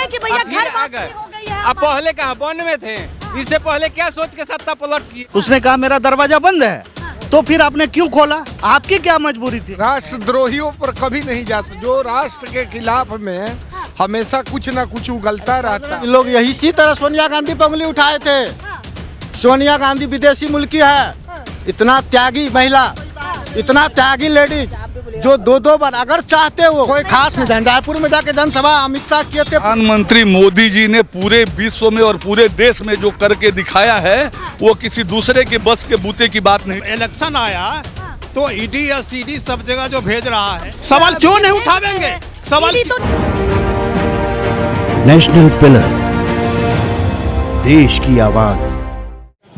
रहे हैं कि भैया घर वापसी हो गई है। अब पहले कहाँ वन में थे, इससे पहले क्या सोच के सत्ता पलट की? उसने कहा मेरा दरवाजा बंद है, तो फिर आपने क्यों खोला? आपकी क्या मजबूरी थी? राष्ट्रद्रोहियों पर कभी नहीं जा सकते। जो राष्ट्र के खिलाफ में हमेशा कुछ न कुछ उगलता रहता है। लोग यही इसी तरह सोनिया गांधी पर उंगली उठाए थे। सोनिया गांधी विदेशी मुल्की है, इतना त्यागी महिला, इतना त्यागी लेडीज जो दो बार अगर चाहते वो कोई खास नहीं। झंझारपुर में जाके जनसभा अमित शाह किए थे। प्रधानमंत्री मोदी जी ने पूरे विश्व में और पूरे देश में जो करके दिखाया है वो किसी दूसरे के बस के बूते की बात नहीं। इलेक्शन आया तो ईडी या सीडी सब जगह जो भेज रहा है, सवाल क्यों नहीं उठावेंगे? सवाल नेशनल पिलर, देश की आवाज।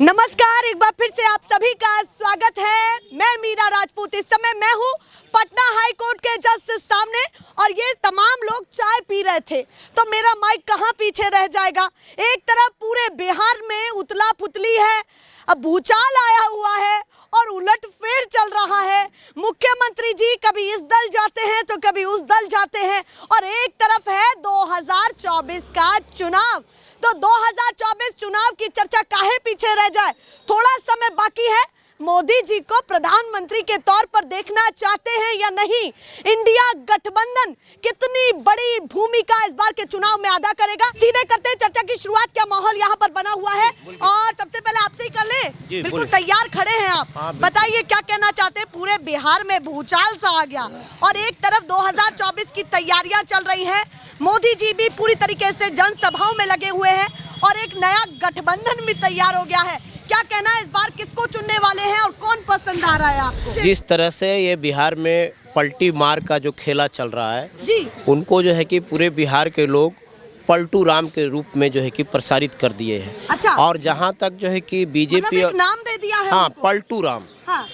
नमस्कार, एक बार फिर से आप सभी का स्वागत है। मैं मीरा राजपूत। इस समय मैं हूँ पटना हाई कोर्ट के जस्ट सामने और ये तमाम लोग चाय पी रहे थे, तो मेरा माइक कहाँ पीछे रह जाएगा। एक तरफ पूरे बिहार में उतला पुतली है, अब भूचाल आया हुआ है और उलटफेर चल रहा है। मुख्यमंत्री जी कभी इस दल जाते हैं तो कभी उस दल जाते हैं और एक तरफ है 2024 का चुनाव। तो 2024 चुनाव की चर्चा काहे पीछे रह जाए। थोड़ा समय बाकी है। मोदी जी को प्रधानमंत्री के तौर पर देखना चाहते हैं या नहीं? इंडिया गठबंधन कितनी बड़ी भूमिका इस बार के चुनाव में अदा करेगा? सीधे करते हैं चर्चा की शुरुआत। क्या माहौल यहाँ पर बना हुआ है? और सबसे पहले आपसे ही कर ले, बिल्कुल तैयार खड़े हैं आप, बताइए क्या कहना चाहते हैं। पूरे बिहार में भूचाल सा आ गया और एक तरफ 2024 की तैयारियां चल रही है। मोदी जी भी पूरी तरीके से जनसभाओं में लगे हुए हैं और एक नया गठबंधन भी तैयार हो गया है। क्या कहना है, इस बार किसको चुनने वाले हैं और कौन पसंद आ रहा है आपको? जिस तरह से ये बिहार में पलटी मार का जो खेला चल रहा है जी, उनको जो है कि पूरे बिहार के लोग पलटू राम के रूप में जो है कि प्रसारित कर दिए हैं। अच्छा। और जहां तक जो है कि बीजेपी मतलब एक नाम दे दिया है। हाँ, उनको। पलटू राम। हाँ।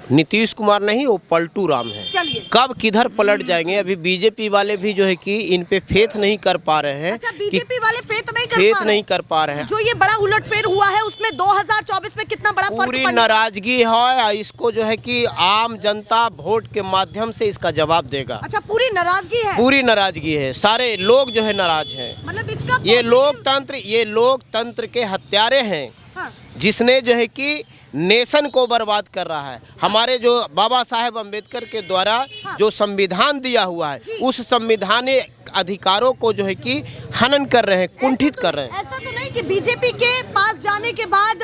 नीतीश कुमार नहीं, वो पलटू राम है। चलिए, कब किधर पलट जाएंगे, अभी बीजेपी वाले भी जो है कि इन पे फेथ नहीं कर पा रहे हैं। अच्छा, बीजेपी वाले फेथ नहीं कर पा रहे हैं। जो ये बड़ा उलटफेर हुआ है उसमें 2024 में कितना बड़ा फर्क पूरी नाराजगी है। इसको जो है कि आम जनता वोट के माध्यम से इसका जवाब देगा। अच्छा, पूरी नाराजगी है। पूरी नाराजगी है, सारे लोग जो है नाराज हैं। मतलब इसका ये लोकतंत्र के हत्यारे हैं। हाँ। जिसने जो है कि नेशन को बर्बाद कर रहा है। हमारे जो बाबा साहेब अम्बेडकर के द्वारा जो संविधान दिया हुआ है, उस संवैधानिक अधिकारों को जो है कि हनन कर रहे हैं, कुंठित कर रहे हैं। ऐसा तो नहीं कि बीजेपी के पास जाने के बाद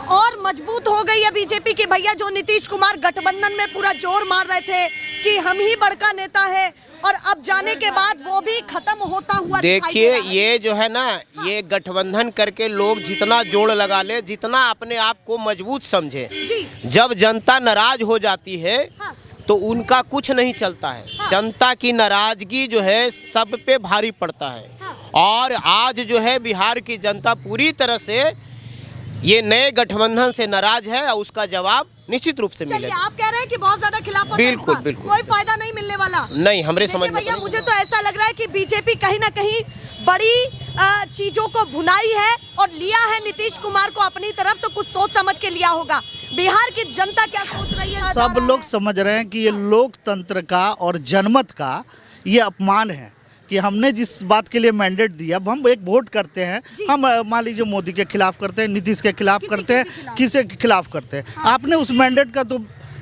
और मजबूत हो गई है बीजेपी की? भैया, जो नीतीश कुमार गठबंधन में पूरा जोर मार रहे थे कि हम ही बड़का नेता है, और अब जाने के बाद वो भी खत्म होता हुआ देखिए, ये जो है ना, ये गठबंधन करके लोग जितना जोड़ लगा ले, जितना अपने आप को मजबूत समझे, जब जनता नाराज हो जाती है तो उनका कुछ नहीं चलता है। जनता की नाराजगी जो है सब पे भारी पड़ता है। और आज जो है बिहार की जनता पूरी तरह से ये नए गठबंधन से नाराज है और उसका जवाब निश्चित रूप से मिलेगा। आप कह रहे हैं कि बहुत ज्यादा खिलाफ, बिल्कुल बिल्कुल कोई फायदा नहीं मिलने वाला। नहीं, हमरे समझ में भैया, मुझे तो ऐसा लग रहा है कि बीजेपी कहीं ना कहीं बड़ी चीजों को भुनाई है और लिया है नीतीश कुमार को अपनी तरफ, तो कुछ सोच समझ के लिया होगा। बिहार की जनता क्या सोच रही है? सब लोग समझ रहे हैं कि ये लोकतंत्र का और जनमत का ये अपमान है कि हमने जिस बात के लिए मैंडेट दिया, अब हम एक वोट करते हैं, हम मान लीजिए मोदी के खिलाफ करते हैं, नीतीश के खिलाफ करते हैं, किसी के खिलाफ करते हैं। आपने उस मैंडेट का तो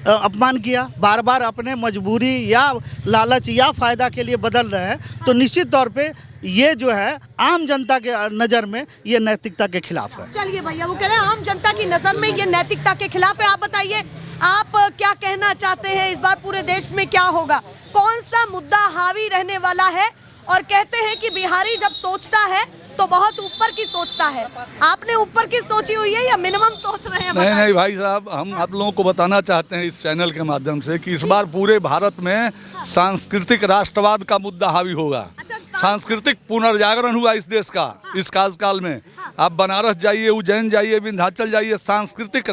अपमान किया, बार बार अपने मजबूरी या लालच या फायदा के लिए बदल रहे हैं, तो निश्चित तौर पे ये जो है आम जनता के नज़र में ये नैतिकता के खिलाफ है। चलिए भैया, वो कह रहे हैं आम जनता की नज़र में ये नैतिकता के खिलाफ है। आप बताइए, आप क्या कहना चाहते हैं? इस बार पूरे देश में क्या होगा? कौन सा मुद्दा हावी रहने वाला है? और कहते हैं कि बिहारी जब सोचता है तो बहुत ऊपर की सोचता है। आपने ऊपर की सोची हुई है या मिनिमम सोच रहे हैं? नहीं भाई साहब, हम आप लोगों को बताना चाहते हैं इस चैनल के माध्यम से कि इस बार पूरे भारत में सांस्कृतिक राष्ट्रवाद का मुद्दा हावी होगा। सांस्कृतिक पुनर्जागरण हुआ इस देश का इस कार्यकाल में। आप बनारस जाइए, उज्जैन जाइए, विंध्याचल जाइए, सांस्कृतिक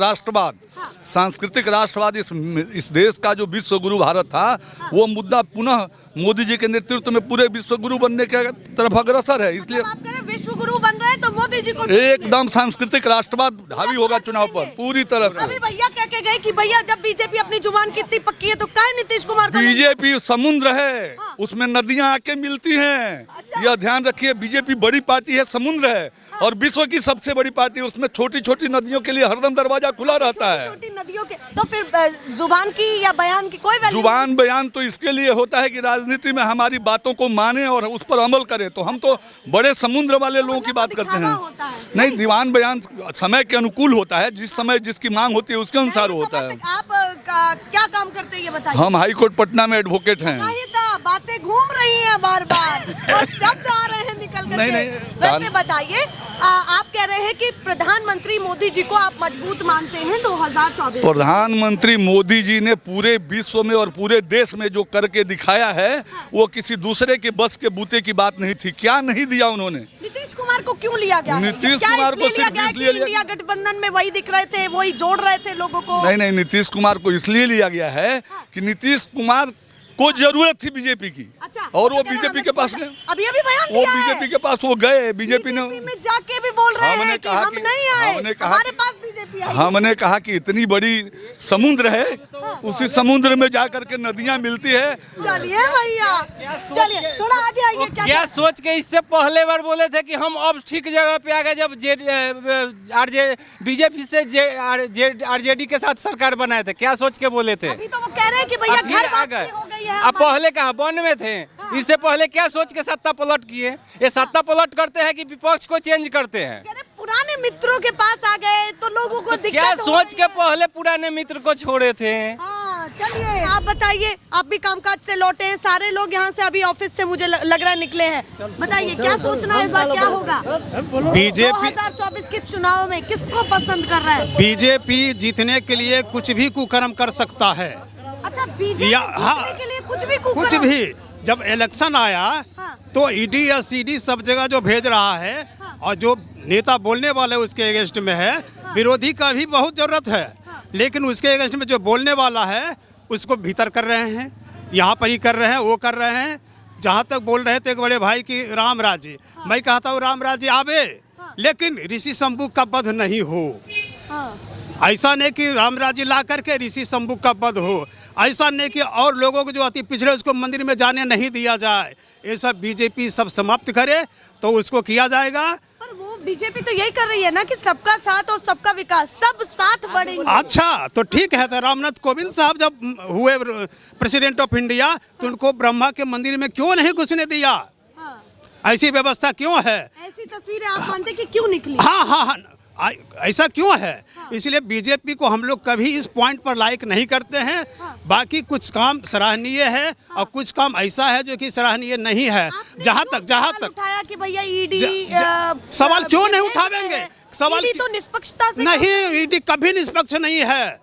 राष्ट्रवाद इस देश का जो विश्व गुरु भारत था, वो मुद्दा पुनः मोदी जी के नेतृत्व में पूरे विश्व गुरु बनने के तरफ अग्रसर है। इसलिए आप कह रहे हैं विश्व गुरु बन रहे हैं, तो मोदी जी को एकदम सांस्कृतिक राष्ट्रवाद हावी होगा चुनाव पर पूरी तरह अभी से। भैया कह के गए कि भैया जब बीजेपी अपनी जुबान कितनी पक्की है तो काहे नीतीश कुमार को नहीं? बीजेपी समुद्र है, उसमें नदियां आके मिलती हैं। अच्छा। यह ध्यान रखिए, बीजेपी बड़ी पार्टी है, समुद्र है और विश्व की सबसे बड़ी पार्टी है। उसमें छोटी छोटी नदियों के लिए हरदम दरवाजा खुला रहता है। छोटी नदियों के तो फिर जुबान की या बयान की कोई वैल्यू जुबान बयान तो इसके लिए होता है कि राजनीति में हमारी बातों को माने और उस पर अमल करें। तो हम तो बड़े समुद्र वाले लोगों की बात करते दिखावा होता हैं। है। नहीं, दीवान बयान समय के अनुकूल होता है, जिस समय जिसकी मांग होती है उसके अनुसार नहीं, होता है। आप क्या काम करते हैं ये बताइए? हम हाई कोर्ट पटना में एडवोकेट हैं। नहीं था, बातें घूम रही हैं बार बार और शब्द आ रहे हैं निकल कर नहीं, के। नहीं, वैसे बताइए, आप कह रहे हैं कि प्रधानमंत्री मोदी जी को आप मजबूत मानते हैं 2024? प्रधानमंत्री मोदी जी ने पूरे विश्व में और पूरे देश में जो करके दिखाया है वो किसी दूसरे के बस के बूते की बात नहीं थी। क्या नहीं दिया उन्होंने? नीतीश कुमार को क्यों लिया गया? नीतीश क्या कुमार को इसलिए लिया सिर्फ गया इसलिए कि इंडिया गठबंधन में वही दिख रहे थे, वही जोड़ रहे थे लोगों को? नहीं नहीं, नीतीश कुमार को इसलिए लिया गया है कि नीतीश कुमार को जरूरत थी बीजेपी की। अच्छा, और वो तो कह रहे बीजेपी हैं के पास हमें- गए। अभी अभी बयान वो दिया है। बीजेपी के पास वो गए, बीजेपी ने में जाके भी बोल रहे हमने हैं कि कहा हम कि- नहीं आए, हमने कहा हमारे कि- पास बीजेपी आई। हमने कहा कि इतनी बड़ी समुद्र है, उसी समुद्र में जा करके नदियां मिलती है। चलिए भैया, चलिए थोड़ा आगे आइए। क्या सोच के इससे पहले बार बोले थे कि हम अब ठीक जगह पे आ गए जब बीजेपी से आरजेडी के साथ सरकार बनाए थे? क्या सोच के बोले थे? अभी तो वो कह रहे हैं कि भैया अभी घर आ वापसी गए। हो गई है अब पहले कहा वन में थे, इससे पहले क्या सोच के सत्ता पलट किए? ये सत्ता पलट करते हैं कि विपक्ष को चेंज करते हैं? कह रहे पुराने मित्रों के पास आ गए तो लोगों को दिक्कत क्या हो सोच रही के है। पहले पुराने मित्र को छोड़े थे? हाँ, चलिए आप बताइए, आप भी कामकाज से लौटे हैं, सारे लोग यहाँ से अभी ऑफिस से मुझे लग रहा है निकले हैं। बताइए क्या सोचना है इस बार, क्या होगा बीजेपी 2024 के चुनाव में किसको पसंद कर रहा है? बीजेपी जीतने के लिए कुछ भी कुकर्म कर सकता है। अच्छा, बीजेपी हाँ, जीतने के लिए कुछ भी कुछ भी। जब इलेक्शन आया हाँ। तो ईडी या सीडी सब जगह जो भेज रहा है और जो नेता बोलने वाले उसके अगेंस्ट में है, विरोधी का भी बहुत जरूरत है, लेकिन उसके अगेंस्ट में जो बोलने वाला है उसको भीतर कर रहे हैं, यहाँ पर ही कर रहे हैं, वो कर रहे हैं। जहाँ तक बोल रहे थे एक बड़े भाई की राम राज्य, मैं कहता हूँ राम राज्य आवे, लेकिन ऋषि शंभू का वध नहीं हो। ऐसा नहीं कि राम राज्य ला करके ऋषि शंभू का वध हो, ऐसा नहीं कि और लोगों को जो अति पिछड़े उसको मंदिर में जाने नहीं दिया जाए। ये सब बीजेपी सब समाप्त करे तो उसको किया जाएगा। पर वो बीजेपी तो यही कर रही है ना कि सबका साथ और सबका विकास, सब साथ बढ़ेंगे। अच्छा तो ठीक है, तो रामनाथ कोविंद साहब जब हुए प्रेसिडेंट ऑफ इंडिया तो उनको ब्रह्मा के मंदिर में क्यों नहीं घुसने दिया? हाँ। ऐसी व्यवस्था क्यों है? ऐसी तस्वीरें आप मानते कि क्यों निकली? हाँ हाँ हाँ, ऐसा क्यों है? इसलिए बीजेपी को हम लोग कभी इस पॉइंट पर लाइक नहीं करते हैं। बाकी कुछ काम सराहनीय है और कुछ काम ऐसा है जो कि सराहनीय नहीं है। जहाँ तक उठाया कि भैया ईडी सवाल क्यों नहीं उठावेंगे? सवाल ईडी तो निष्पक्षता से नहीं, ईडी कभी निष्पक्ष नहीं है।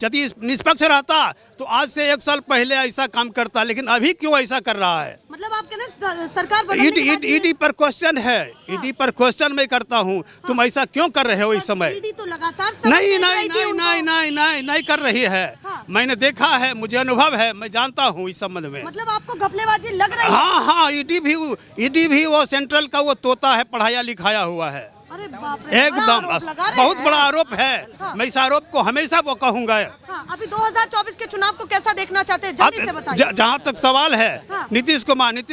यदि निष्पक्ष रहता तो आज से 1 साल पहले ऐसा काम करता, लेकिन अभी क्यों ऐसा कर रहा है? मतलब आप कहना सरकार बदलने के बाद ये- ईडी पर क्वेश्चन है, ईडी पर क्वेश्चन मैं करता हूँ, तुम ऐसा क्यों कर रहे हो इस समय? ईडी तो लगातार नहीं नहीं नहीं नहीं नहीं नहीं नहीं कर रही है। मैंने देखा है, मुझे अनुभव है, मैं जानता हूँ इस संबंध में। मतलब आपको घपलेबाजी लग रही है? हाँ हाँ, ईडी भी वो सेंट्रल का वो तोता है, पढ़ाया लिखाया हुआ है। अरे बाप रे, बड़ा एकदम आरोप लगा रहे बहुत हैं। बड़ा आरोप है। मैं इस आरोप को हमेशा वो कहूंगा। हाँ, अभी 2024 के चुनाव को कैसा देखना चाहते हैं, जल्दी से बताइए। जहाँ तक सवाल है, हाँ। नीतीश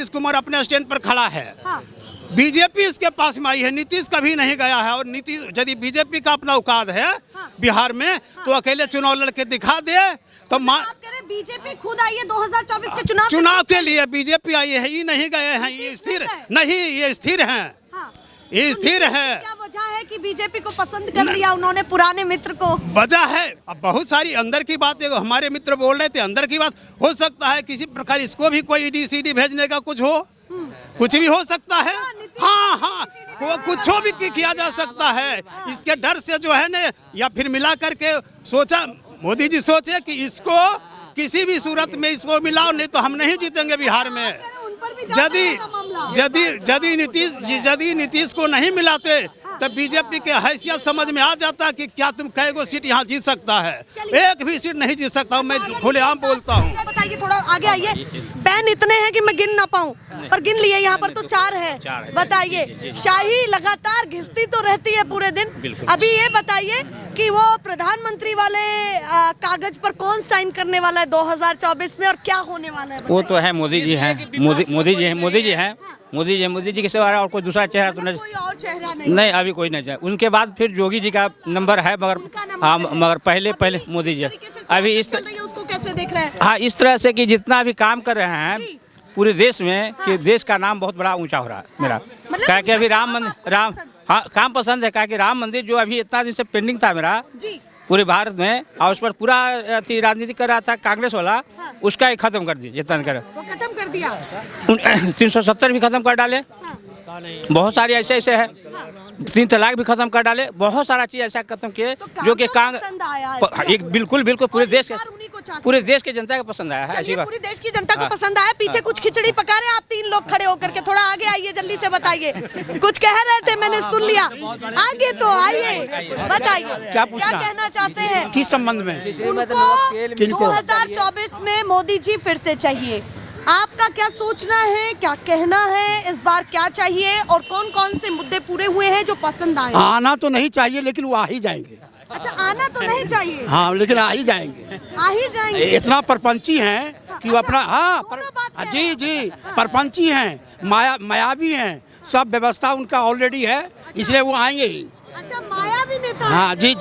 कुमार अपने स्टैंड पर खड़ा है। हाँ। बीजेपी इसके पास में आई है, नीतीश कभी नहीं गया है। और नीतीश यदि बीजेपी का अपना औकात है बिहार में तो अकेले चुनाव लड़के दिखा दे तो आप कह रहे हैं बीजेपी खुद आई है 2024 के चुनाव के लिए बीजेपी आई है, ये नहीं गए हैं, ये स्थिर नहीं, ये स्थिर हैं, हाँ। ये स्थिर है। क्या वजह है कि बीजेपी को पसंद कर लिया उन्होंने पुराने मित्र को? वजह है अब बहुत सारी अंदर की बात है, हमारे मित्र बोल रहे थे अंदर की बात हो सकता है, किसी प्रकार इसको भी कोई ईडी सीडी भेजने का कुछ हो, कुछ भी हो सकता है। हाँ हाँ, कुछ भी किया जा सकता है। इसके डर से जो है ना, या फिर मिला करके सोचा मोदी जी सोचे कि इसको किसी भी सूरत में इसको मिलाओ, नहीं तो हम नहीं जीतेंगे बिहार में। यदि नीतीश को नहीं मिलाते तब बीजेपी के हैसियत समझ में आ जाता है कि क्या तुम कई गो सीट यहाँ जीत सकता है। एक भी सीट नहीं जीत सकता हूँ, मैं खुलेआम बोलता हूँ। बताइए, थोड़ा आगे आइए। बैन इतने हैं कि मैं गिन ना पाऊँ, पर गिन लिए यहाँ पर तो 4 है। बताइए, शाही लगातार घिसती तो रहती है पूरे दिन। अभी ये बताइए कि वो प्रधानमंत्री वाले कागज पर कौन साइन करने वाला है 2024 में और क्या होने वाला है? वो तो है मोदी जी हैं, मोदी जी के सिवा और कोई दूसरा चेहरा तो नहीं। कोई और चेहरा नहीं? नहीं, अभी कोई नहीं है। उनके बाद फिर योगी जी का नंबर है, मगर हाँ, मगर पहले मोदी जी। अभी इस उसको कैसे देख रहे हैं? हाँ, इस तरह से कि जितना भी काम कर रहे हैं पूरे देश में, कि देश का नाम बहुत बड़ा ऊंचा हो रहा है मेरा। क्या कि अभी हाँ, काम पसंद है। क्या कि राम मंदिर जो अभी इतना दिन से पेंडिंग था मेरा पूरे भारत में, और उस पर पूरा राजनीति कर रहा था कांग्रेस वाला, उसका ही खत्म कर दिया। जितना कर वो खत्म कर दिया। 370 भी खत्म कर डाले, बहुत सारे ऐसे है। 3 तलाक भी खत्म कर डाले, बहुत सारा चीज ऐसा खत्म किए जो कि एक बिल्कुल पूरे देश के जनता को पसंद आया है। ऐसी बात, पूरे देश की जनता को पसंद आया। पीछे कुछ खिचड़ी पका रहे हैं आप 3 लोग खड़े होकर के, थोड़ा आगे आइए, जल्दी से बताइए। कुछ कह रहे थे, मैंने सुन लिया। आगे तो आइए, बताइए क्या कहना चाहते हैं, किस संबंध में? उनको 2024 में मोदी जी फिर से चाहिए। आपका क्या सोचना है, क्या कहना है, इस बार क्या चाहिए और कौन कौन से मुद्दे पूरे हुए हैं जो पसंद आए? आना तो नहीं चाहिए, लेकिन वो आ ही जाएंगे। अच्छा, आना तो नहीं चाहिए, हाँ, लेकिन आ ही जाएंगे। आ ही जाएंगे। इतना परपंची हैं कि वो अपना, हाँ जी परपंची हैं, मायावी हैं, सब व्यवस्था उनका ऑलरेडी है, इसलिए वो आएंगे ही। अच्छा, मायावी नेता। हाँ जी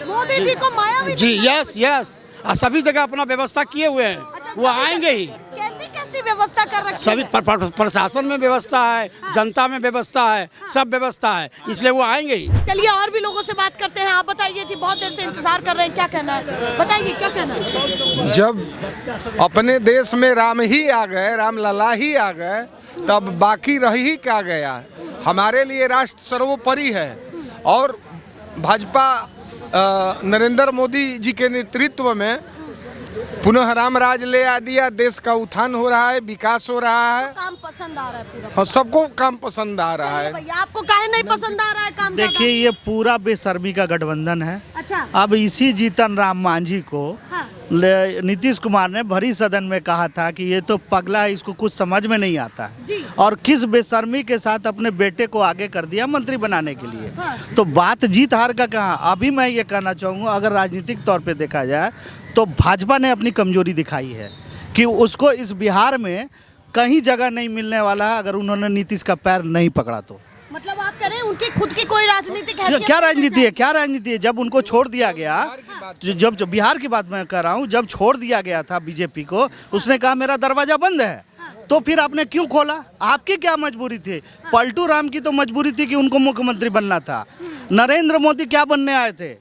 मोदी जी को मायावी जी, यस, सभी जगह अपना व्यवस्था किए हुए हैं। वो आएंगे ही। कैसी व्यवस्था कर रखी सभी प्रशासन में व्यवस्था है, जनता में व्यवस्था है, सब व्यवस्था है, इसलिए वो आएंगे ही। चलिए और भी लोगों से बात करते हैं। आप बताइए जी, बहुत देर से इंतजार कर रहे हैं, क्या कहना है? बताइए क्या कहना है? जब अपने देश में राम ही आ गए, राम लला ही आ गए, तब बाकी रह ही क्या गया? हमारे लिए राष्ट्र सर्वोपरि है और भाजपा नरेंद्र मोदी जी के नेतृत्व में पुनः राम राज ले आ दिया। देश का उत्थान हो रहा है, विकास हो रहा है, काम पसंद आ रहा है पूरा। और सबको काम पसंद आ रहा है। भैया, आपको काहे नहीं पसंद आ रहा है काम? देखिए, ये पूरा बेशर्मी का गठबंधन है। अच्छा, अब इसी जीतन राम मांझी को नीतीश कुमार ने भरी सदन में कहा था कि ये तो पगला है, इसको कुछ समझ में नहीं आता है, और किस बेशर्मी के साथ अपने बेटे को आगे कर दिया मंत्री बनाने के लिए। तो बात जीत हार का कहाँ? अभी मैं ये कहना चाहूँगा, अगर राजनीतिक तौर पे देखा जाए तो भाजपा ने अपनी कमजोरी दिखाई है कि उसको इस बिहार में कहीं जगह नहीं मिलने वाला है अगर उन्होंने नीतीश का पैर नहीं पकड़ा तो। मतलब आप कह रहे हैं उनकी खुद की कोई राजनीतिक क्या राजनीति है? जब उनको छोड़ दिया गया, जब बिहार की बात मैं कर रहा हूँ, जब छोड़ दिया गया था बीजेपी को, उसने कहा मेरा दरवाजा बंद है, तो फिर आपने क्यों खोला? आपकी क्या मजबूरी थी? पलटू राम की तो मजबूरी थी कि उनको मुख्यमंत्री बनना था। नरेंद्र मोदी क्या बनने आए थे?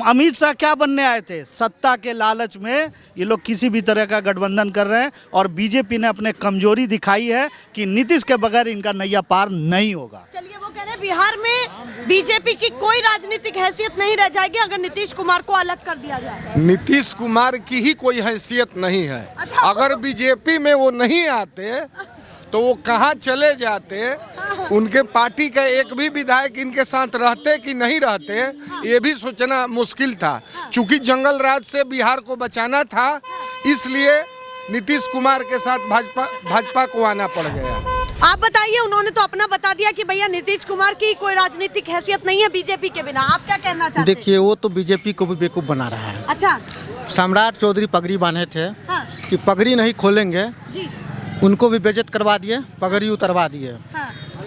अमित शाह क्या बनने आए थे? सत्ता के लालच में ये लोग किसी भी तरह का गठबंधन कर रहे हैं, और बीजेपी ने अपने कमजोरी दिखाई है कि नीतीश के बगैर इनका नैया पार नहीं होगा। चलिए, वो कह रहे हैं बिहार में बीजेपी की कोई राजनीतिक हैसियत नहीं रह जाएगी अगर नीतीश कुमार को अलग कर दिया जाए। नीतीश कुमार की ही कोई हैसियत नहीं है। अगर बीजेपी में वो नहीं आते तो वो कहाँ चले जाते? उनके पार्टी का एक भी विधायक इनके साथ रहते कि नहीं रहते, ये भी सोचना मुश्किल था। चूंकि जंगल राज से बिहार को बचाना था, इसलिए नीतीश कुमार के साथ भाजपा को आना पड़ गया। आप बताइए, उन्होंने तो अपना बता दिया कि भैया नीतीश कुमार की कोई राजनीतिक हैसियत नहीं है बीजेपी के बिना। आप क्या कहना चाहते हैं? देखिए, वो तो बीजेपी को भी बेवकूफ़ बना रहा है। अच्छा, सम्राट चौधरी पगड़ी बांधे थे कि पगड़ी नहीं खोलेंगे, उनको भी बेइज्जत करवा दिए, पगड़ी उतरवा दिए।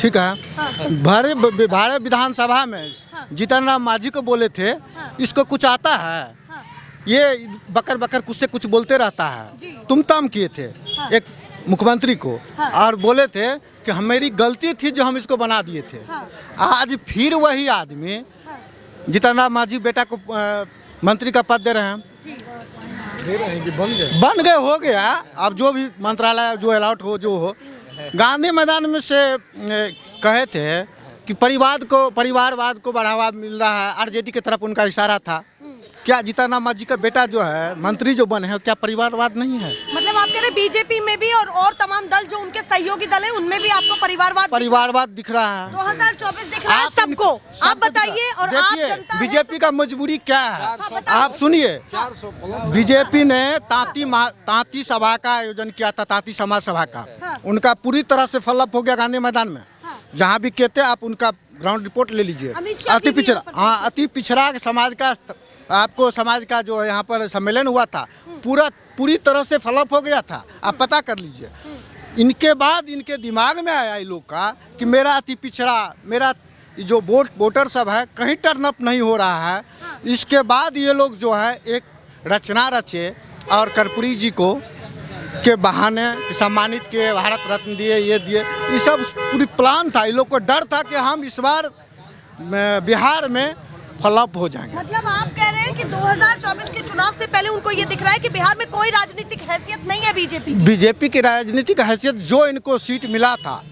ठीक है। भारत विधानसभा में जीतन राम मांझी को बोले थे इसको कुछ आता है, ये बकर बकर कुछ से कुछ बोलते रहता है। तुम ताम किए थे एक मुख्यमंत्री को, और बोले थे कि हमारी गलती थी जो हम इसको बना दिए थे। आज फिर वही आदमी जीतन राम मांझी बेटा को मंत्री का पद दे रहे हैं। बन गए, हो गया। अब जो भी मंत्रालय जो अलॉट हो, जो हो। गांधी मैदान में से कहे थे कि परिवारवाद को बढ़ावा मिल रहा है, आरजेडी की तरफ उनका इशारा था। क्या जीतन जी का बेटा जो है मंत्री जो बने हैं क्या परिवारवाद नहीं है? मतलब आप कह रहे बीजेपी में भी और तमाम दल जो उनके सहयोगी दल है उनमें भी आपको परिवारवाद दिख रहा है। 2024 दिख रहा है सबको। आप बताइए और आप जनता बीजेपी का मजबूरी क्या है आप सुनिए। बीजेपी ने तांती सभा का आयोजन किया था, तांती समाज सभा का। उनका पूरी तरह से फॉलोअप हो गया गांधी मैदान में। जहाँ भी कहते आप उनका ग्राउंड रिपोर्ट ले लीजिए। अति पिछड़ा समाज का आपको समाज का जो यहाँ पर सम्मेलन हुआ था पूरी तरह से फॉलोअप हो गया था। आप पता कर लीजिए। इनके बाद इनके दिमाग में आया इन लोग का कि मेरा अति पिछड़ा मेरा जो वोटर सब है कहीं टर्न अप नहीं हो रहा है। इसके बाद ये लोग जो है एक रचना रचे और कर्पूरी जी को के बहाने सम्मानित किए, भारत रत्न दिए, ये दिए। ये सब पूरी प्लान था। इन लोग को डर था कि हम इस बार बिहार में फ्लॉप हो जाएंगे। मतलब आप कह रहे हैं कि 2024 के चुनाव से पहले उनको ये दिख रहा है कि बिहार में कोई राजनीतिक हैसियत नहीं है बीजेपी की राजनीतिक हैसियत जो इनको सीट मिला था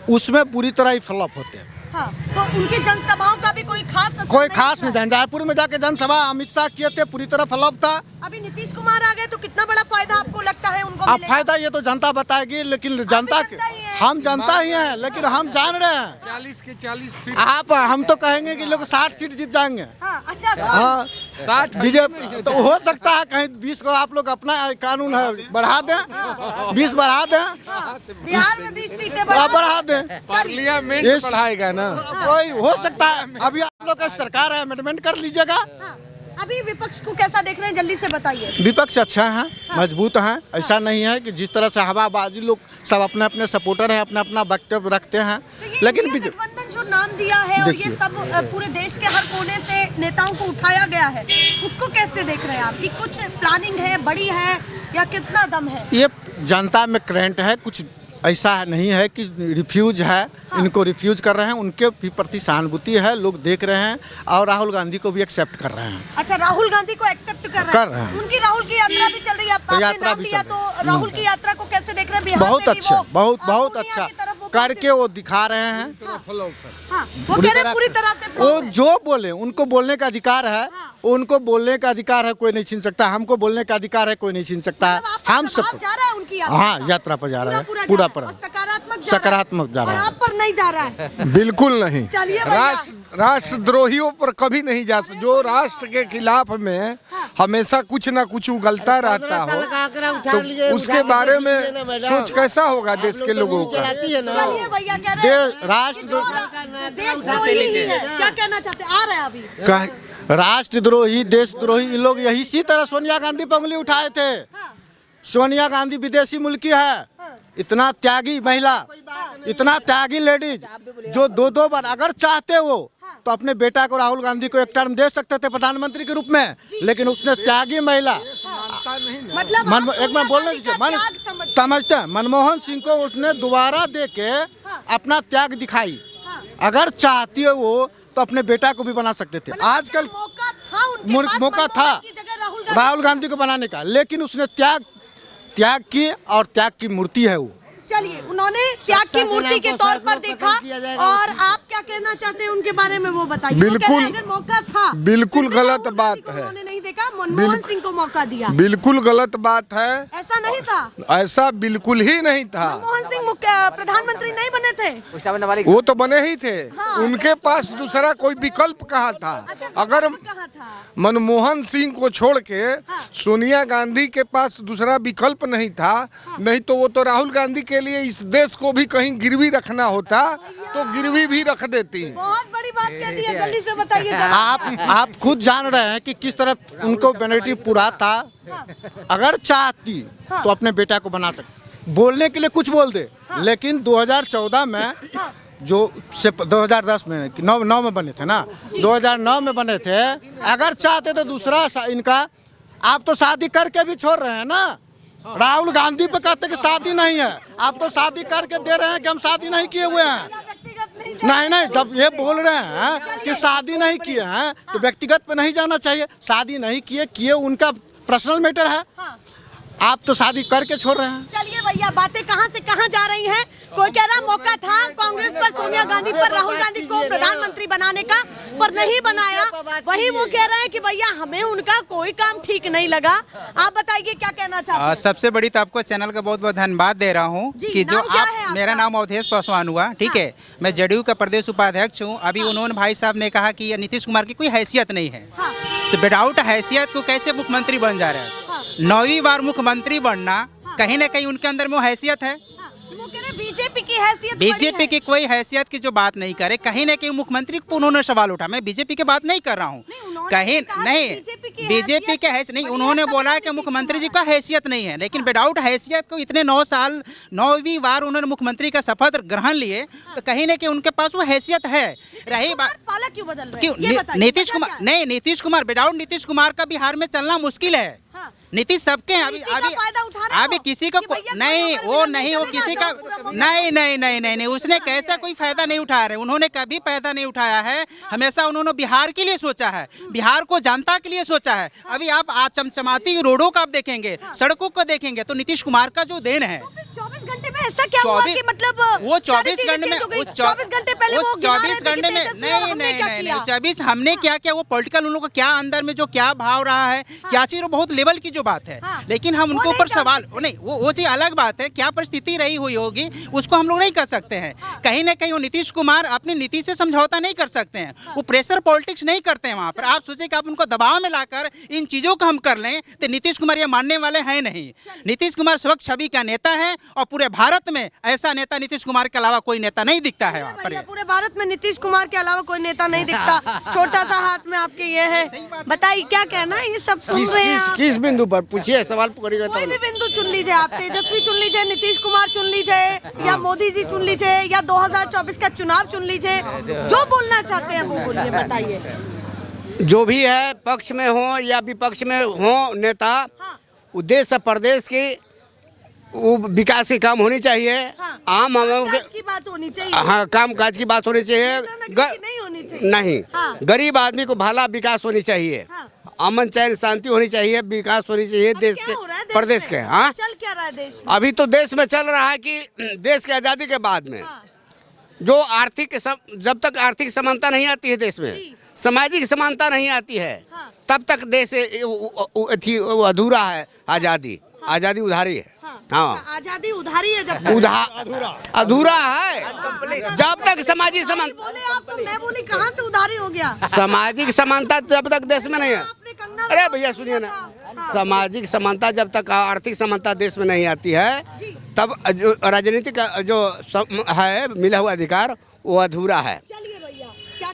उसमें पूरी तरह ही फ्लॉप होते हैं। हाँ, तो उनकी जनसभाओं का भी कोई खास नहीं। झंझारपुर में जाके जनसभा अमित शाह किए थे, पूरी तरह फ्लॉप था। अभी नीतीश कुमार आ गए तो कितना बड़ा फायदा आपको लगता है उनको अब फायदा ये तो जनता बताएगी, लेकिन जनता के हम जनता ही हैं, लेकिन हम जान रहे हैं 40 के 40 सीट। हम तो कहेंगे कि लोग 60 सीट जीत जाएंगे। अच्छा 60 बीजेपी तो हो सकता है कहीं 20 को आप लोग अपना कानून है बढ़ा दें, 20 बढ़ा दें, बिहार में 20 सीटें बढ़ा दें, पार्लियामेंट बढ़ाएगा ना। कोई हो सकता है। अभी आप लोग का सरकार है, अमेंडमेंट कर लीजिएगा। अभी विपक्ष को कैसा देख रहे हैं, जल्दी से बताइए। विपक्ष अच्छा है, मजबूत है। ऐसा नहीं है कि जिस तरह से हवाबाजी लोग सब अपने अपने सपोर्टर हैं, अपना अपना वक्तव्य रखते हैं। तो लेकिन गठबंधन जो नाम दिया है और ये सब पूरे देश के हर कोने से नेताओं को उठाया गया है, उसको कैसे देख रहे हैं आप? कि कुछ प्लानिंग है, बड़ी है या कितना दम है? ये जनता में करंट है, कुछ ऐसा नहीं है कि रिफ्यूज है। इनको रिफ्यूज कर रहे हैं, उनके भी प्रति सहानुभूति है, लोग देख रहे हैं और राहुल गांधी को भी एक्सेप्ट कर रहे हैं। अच्छा, राहुल गांधी को एक्सेप्ट कर रहे हैं। उनकी राहुल की यात्रा भी चल रही है। आपने नाम दिया तो राहुल की यात्रा को कैसे देख रहे हैं? बिहार बहुत अच्छा, बहुत अच्छा करके वो दिखा रहे हैं। वो कह रहे हैं पूरी तरह से वो जो बोले उनको बोलने का अधिकार है, उनको बोलने का अधिकार है, कोई नहीं छीन सकता। हमको बोलने का अधिकार है, कोई नहीं छीन सकता है। हम सब यात्रा पर जा रहे हैं, पूरा सकारात्मक जा रहा है। आप पर नहीं जा रहा है? बिल्कुल नहीं। चलिए राष्ट्रद्रोहियों पर कभी नहीं जा सकता। जो राष्ट्र के खिलाफ में हमेशा कुछ ना कुछ उगलता रहता हो तो उसके बारे में सोच कैसा होगा देश के लोगों का। चलिए भैया कह रहे हैं राष्ट्रद्रोही है। क्या कहना चाहते हैं? आ रहे हैं अभी राष्ट्रद्रोही, देशद्रोही, इन लोग यही इसी तरह सोनिया गांधी पर उंगली उठाए थे। सोनिया गांधी विदेशी मुल्की है, इतना त्यागी महिला, इतना त्यागी लेडीज जो दो बार अगर चाहते वो तो अपने बेटा को राहुल गांधी को एक टर्म दे सकते थे प्रधानमंत्री के रूप में, लेकिन उसने त्यागी महिला मतलब एक बार बोलने दीजिए। समझते हैं मनमोहन सिंह को उसने दोबारा दे के अपना त्याग दिखाई। अगर चाहती है वो तो अपने बेटा को भी बना सकते थे। आजकल मौका था राहुल गांधी को बनाने का, लेकिन उसने त्याग की और त्याग की मूर्ति है वो। चलिए, उन्होंने त्याग की मूर्ति के तौर पर देखा। और आप क्या कहना चाहते हैं उनके बारे में वो बताइए। बिल्कुल मौका था, बिल्कुल गलत बात है। उन्होंने नहीं देखा, मनमोहन सिंह को मौका दिया। बिल्कुल गलत बात है। ऐसा नहीं था, ऐसा बिल्कुल ही नहीं था। मनमोहन सिंह प्रधानमंत्री नहीं बने थे, वो तो बने ही थे। उनके पास दूसरा कोई विकल्प कहाँ था? अगर मनमोहन सिंह को छोड़ के सोनिया गांधी के पास दूसरा विकल्प नहीं था, नहीं तो वो तो राहुल गांधी के लिए इस देश को भी कहीं गिरवी रखना होता तो गिरवी भी रख देती। बहुत बड़ी बात कह दी है, जल्दी से बताइए। आप खुद जान रहे हैं कि किस तरह उनको बेनेटिव पूरा था। अगर चाहती तो अपने बेटा को बना सकती, बोलने के लिए कुछ बोल दे। लेकिन 2014 में जो 2010 में 9 में बने थे ना, 2009 में बने थे। अगर चाहते तो दूसरा इनका, आप तो शादी करके भी छोड़ रहे हैं ना। राहुल गांधी पे कहते कि शादी नहीं है, आप तो शादी करके दे रहे हैं कि हम शादी नहीं किए हुए हैं। नहीं, जब ये बोल रहे हैं कि शादी नहीं किए हैं तो व्यक्तिगत पे नहीं जाना चाहिए। शादी नहीं किए उनका पर्सनल मैटर है। आप तो शादी करके छोड़ रहे हैं। चलिए भैया, बातें कहां से कहां जा रही हैं। कोई कह रहा मौका था कांग्रेस पर, सोनिया सोनिया गांधी पर राहुल गांधी को प्रधानमंत्री बनाने का, पर नहीं बनाया। वही वो कह रहे हैं कि भैया हमें उनका कोई काम ठीक नहीं लगा। आप बताइए क्या कहना चाहते हैं? सबसे बड़ी तो आपको चैनल का बहुत बहुत धन्यवाद दे रहा हूँ कि जो नाम क्या है आप, आपका? मेरा नाम अवधेश पासवान हुआ, ठीक है। मैं जदयू का प्रदेश उपाध्यक्ष हूँ। अभी उन्होंने भाई साहब ने कहा कि नीतीश कुमार की कोई हैसियत नहीं है, तो विदाउट हैसियत को कैसे मुख्यमंत्री बन जा रहे हैं? 9वीं बार मुख्यमंत्री बनना, कहीं ना कहीं उनके अंदर में वो हैसियत है। वो कह रहे बीजेपी की हैसियत, बीजेपी की कोई हैसियत की जो बात नहीं करे, कहीं ना कहीं मुख्यमंत्री को उन्होंने सवाल उठा। मैं बीजेपी की बात नहीं कर रहा हूँ, कहीं नहीं, बीजेपी के हैसियत नहीं। उन्होंने बोला कि मुख्यमंत्री जी का हैसियत नहीं है, लेकिन विदाउट हैसियत को इतने 9 साल 9वीं बार उन्होंने मुख्यमंत्री का शपथ ग्रहण लिए, तो कहीं ना कहीं उनके पास वो हैसियत है। रही बात पाला क्यों बदल रहे क्यों हैं? ये बताइए, नीतीश वजह कुमार क्या है? नहीं, नीतीश कुमार विदाउट नीतीश कुमार का बिहार में चलना मुश्किल है। नीतीश सबके हैं। अभी किसी का फायदा उठा रहे अभी हो? किसी को कि भैया नहीं, हमारे वो बिना नहीं, वो चलेगा, किसी का पूरा मुल्क नहीं, उसने कैसा कोई फायदा नहीं उठा रहे। उन्होंने कभी फायदा नहीं उठाया है, हमेशा उन्होंने बिहार के लिए सोचा है, बिहार को जनता के लिए सोचा है। अभी आप आज चमचमाती रोडों का आप देखेंगे, सड़कों को देखेंगे, तो नीतीश कुमार का जो देन है। 24 घंटे में ऐसा क्या हुआ कि मतलब वो 24 सारी घंटे में, चीजें चेंज हो गई? 24 घंटे पहले वो 24 घंटे में नहीं, 24 हमने क्या किया, वो पॉलिटिकल उन लोगों को क्या अंदर में जो क्या भाव रहा है, क्या चीज, वो बहुत लेवल की जो बात है। लेकिन हम उनके ऊपर सवाल नहीं, वो चीज अलग बात है, क्या परिस्थिति रही हुई होगी उसको हम लोग नहीं कर सकते हैं। कहीं ना कहीं वो नीतीश कुमार अपनी नीति से समझौता नहीं कर सकते हैं, वो प्रेशर पॉलिटिक्स नहीं करते हैं वहाँ पर। आप सोचे कि आप उनको दबाव में लाकर इन चीजों को हम कर लें, तो नीतीश कुमार ये मानने वाले हैं नहीं। नीतीश कुमार स्वच्छ छवि का नेता है, और पूरे भारत में ऐसा नेता नीतीश कुमार के अलावा कोई नेता नहीं दिखता है वहाँ पर। पूरे भारत में नीतीश कुमार के अलावा कोई नेता नहीं दिखता। छोटा सा हाथ में आपके ये है, बताइए क्या कहना है? ये सब सुन रहे हैं आप? किस बिंदु पर पूछिए, सवाल पकड़िएगा कोई भी बिंदु चुन लीजिए, आप तेजस्वी चुन लीजिए, नीतीश कुमार चुन लीजिए, या मोदी जी चुन लीजिए, या 2024 का चुनाव चुन लीजिए, जो बोलना चाहते हैं वो बोलिए, बताइए। जो भी है, पक्ष में हो या विपक्ष में हो नेता, उद्देश्य प्रदेश की वो विकास के काम होनी चाहिए। आम काज की बात होनी चाहिए। हाँ, काम काज की बात होनी चाहिए। नहीं होनी चाहिए। नहीं, गरीब आदमी को भला विकास होनी चाहिए, अमन चैन शांति होनी चाहिए, विकास होनी चाहिए देश के, प्रदेश के। हाँ, चल क्या रहा है देश में? अभी तो देश में चल रहा है कि देश की आज़ादी के बाद में जो जब तक आर्थिक समानता नहीं आती है देश में, सामाजिक समानता नहीं आती है, तब तक देश अधूरा है। आज़ादी उधारी है। हाँ, आजादी उधारी है, जब अधूरा है जब तक सामाजिक समानता। बोले आप तो मैं बोली कहाँ से उधारी हो गया? सामाजिक समानता जब तक देश में नहीं है, अरे भैया सुनिए ना, सामाजिक समानता जब तक, आर्थिक समानता देश में नहीं आती है, तब जो राजनीति का जो है मिला हुआ अधिकार वो अधूरा है। चलिए